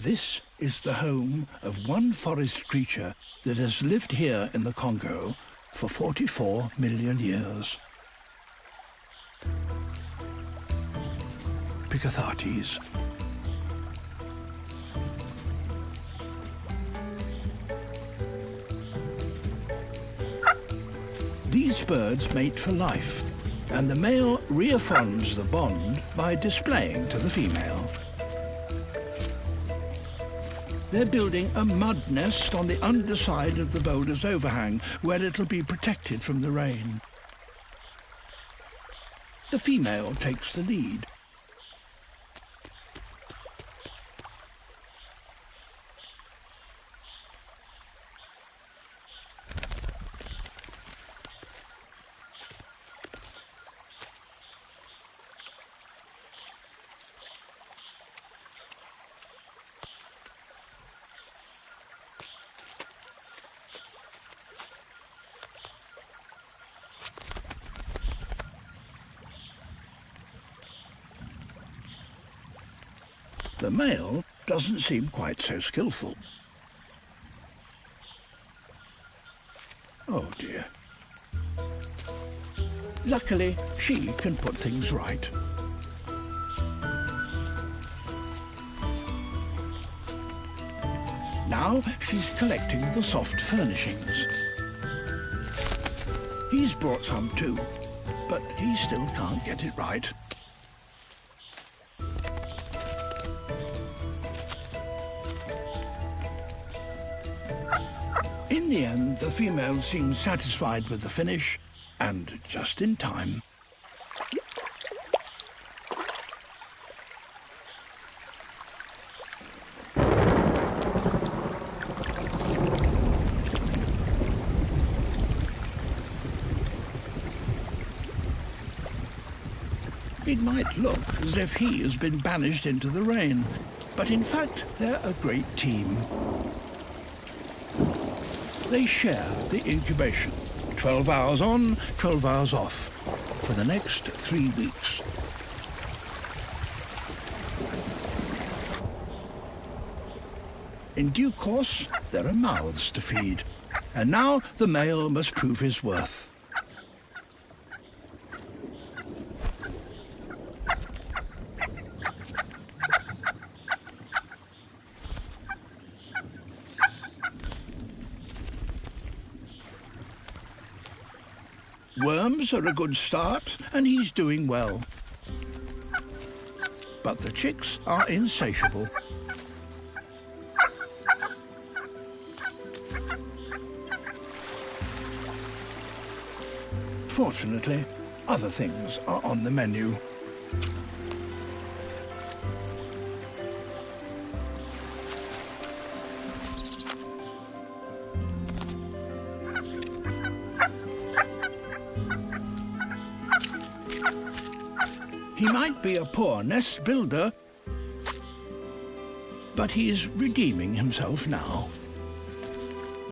This is the home of one forest creature that has lived here in the Congo for 44 million years. Picathartes. These birds mate for life, and the male reaffirms the bond by displaying to the female. They're building a mud nest on the underside of the boulder's overhang, where it'll be protected from the rain. The female takes the lead. The male doesn't seem quite so skillful. Oh dear. Luckily, she can put things right. Now she's collecting the soft furnishings. He's brought some too, but he still can't get it right. In the end, the female seems satisfied with the finish, and just in time. It might look as if he has been banished into the rain, but in fact, they're a great team. They share the incubation, 12 hours on, 12 hours off, for the next 3 weeks. In due course, there are mouths to feed, and now the male must prove his worth. Worms are a good start, and he's doing well. But the chicks are insatiable. Fortunately, other things are on the menu. He might be a poor nest builder, but he is redeeming himself now.